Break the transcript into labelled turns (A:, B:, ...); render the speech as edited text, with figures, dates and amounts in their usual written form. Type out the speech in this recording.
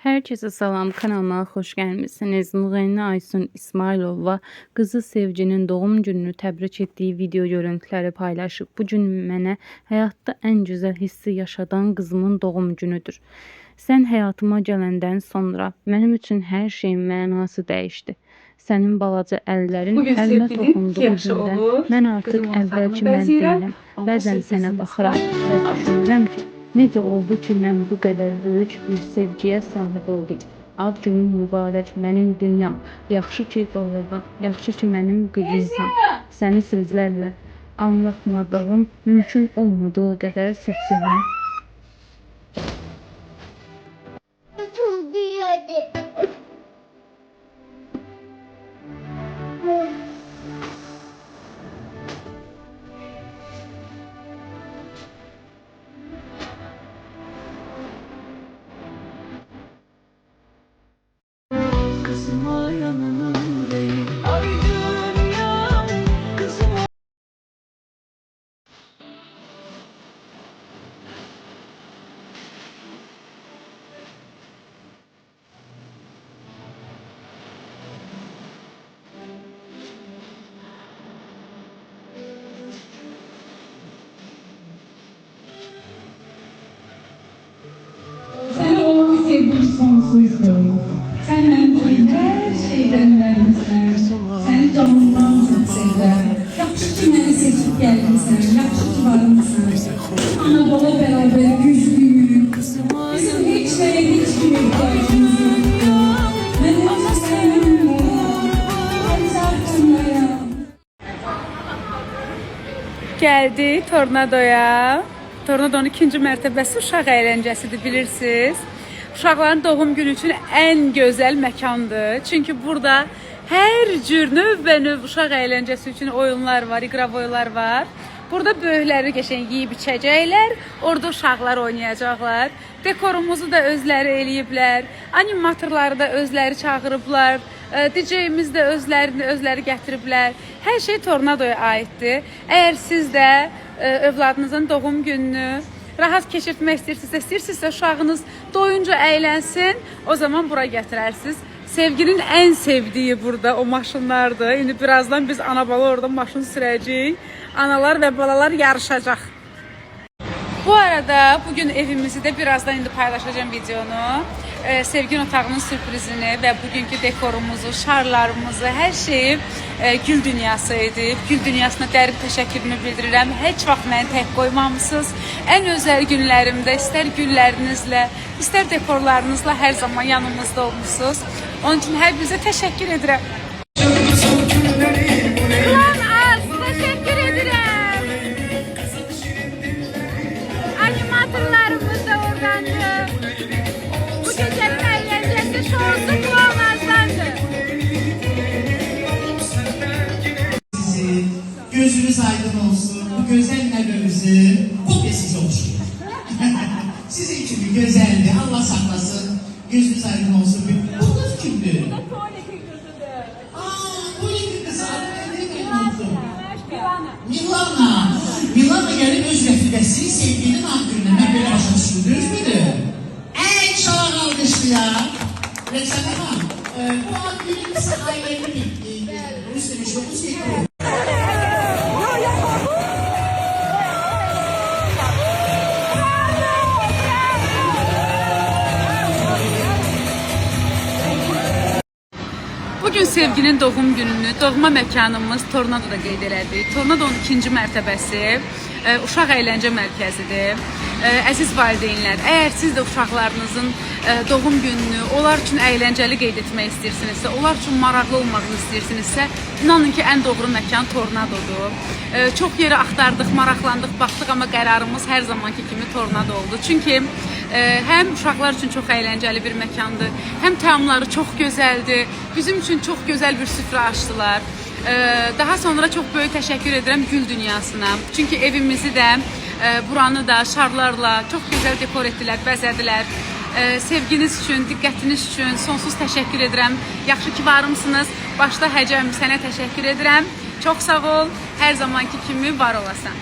A: Herkese salam, kanalıma xoş gəlmisiniz. Müğənni Aysun İsmailova qızı Sevginin doğum gününü təbrik etdiyi video görüntüləri paylaşıb. Bu gün mənə həyatda ən gözəl hissi yaşadan qızımın doğum günüdür. Sən həyatıma gələndən sonra mənim üçün hər şeyin mənası dəyişdi. Sənin balaca əllərin əlimə toxunduğu gündən mən artıq əvvəlki mən deyiləm. Bəzən sənə baxıram və düşünürəm ki, necə oldu ki, mən bu qədər böyük bir sevgiyə sahib oldum. Ad günün mübarək mənim dünyam. Yaxşı ki doğrudan, yaxşı ki mənim qızımsan. Səni sözlərlə anlatmadığım, mümkün olmadığı qədər seçirəm.
B: Kızıma yanımdayım. Ay dünyam, kızıma.
C: Sen olan sevdim sonsuzdur. Sen benim her şeyden vermişsin. Sen canımdansın sevgilim. Yaxşı ki məni seçib gəlmişsən. Yaxşı ki varmışsın. Ana baba beraber güçlüyük. Bizim hiç neye hiç kimi ihtiyacımız yoktu. Benim sevgilim bu.
D: Gəldi Tornadoya. Tornadonun ikinci mərtəbəsi uşaq əyləncəsidir, bilirsiniz. Uşaqların doğum günü üçün ən gözəl məkandır. Çünki burada hər cür növbənöv uşaq əyləncəsi üçün oyunlar var, iqravoylar var. Burada böyükləri qəşəng yeyib içəcəklər, orada uşaqlar oynayacaqlar. Dekorumuzu da özləri eləyiblər, animatorları da özləri çağırıblar, DJ-miz də özləri gətiriblər. Hər şey Tornadoya aiddir. Əgər siz də övladınızın doğum gününü rahat keçirtmək istəyirsinizsə, uşağınız doyunca əylənsin, o zaman bura gətirərsiniz. Sevginin ən sevdiyi burada o maşınlardır. İndi birazdan biz ana-bala orada maşın sürəcəyik. Analar və balalar yarışacaq. Bu arada bugün evimizi de birazdan indi paylaşacağım videonu. Sevginin otağının sürprizini və bugünkü dekorumuzu, şarlarımızı, hər şeyi Gül Dünyası edib. Gül Dünyasına dərin təşəkkürümü bildirirəm. Heç vaxt məni tək qoymamışsınız. Ən özəl günlərimdə istər güllərinizlə, istər dekorlarınızla hər zaman yanımızda olmuşsunuz. Onun için hər birinizə təşəkkür edirəm. Ulan az, təşəkkür edirəm. Animatorlarımız da oradandır. Bu gecenin eğlencesi şovusu Kulağmaz'dandır.
E: Gözünüz aydın olsun. Bu güzel nöbümüzü kopyasız olsun. Sizin için bir güzeldi. Allah saklasın. Gözünüz aydın olsun. Bu kız kimdi? Bu kız unuttum. Milana. Milana gelip öz rəfiqəsinin sevgilinin ad gününə mən belə başa düşürdünüz müydü? Ən çalaq alqışlayan. Rəqsəmə bu ad günümüz ailənin üstəmiş 9 getiriyor.
D: Bugün Sevginin doğum gününü doğma məkanımız Tornadoda qeyd elədik. Tornadonun ikinci mərtəbəsi uşaq əyləncə mərkəzidir. Əziz valideynlər, əgər siz də uşaqlarınızın doğum gününü onlar üçün əyləncəli qeyd etmək istəyirsinizsə, onlar üçün maraqlı olmağını istəyirsinizsə, inanın ki, ən doğru məkan Tornadodur. Çox yeri axtardıq, maraqlandıq, baxdıq, amma qərarımız hər zamanki kimi Tornado oldu. Çünki həm uşaqlar üçün çox əyləncəli bir məkandır, həm təamları çox gözəldir, bizim üçün çox gözəl bir süfrə açdılar. Daha sonra çox böyük təşəkkür edirəm Gül Dünyasına. Çünki evimizi də, buranı da şarlarla çox gözəl dekor etdilər, bəzədilər. Sevginiz üçün, diqqətiniz üçün sonsuz təşəkkür edirəm. Yaxşı ki varımsınız. Başda Həcəm, sənə təşəkkür edirəm. Çox sağ ol, hər zamanki kimi var olasan.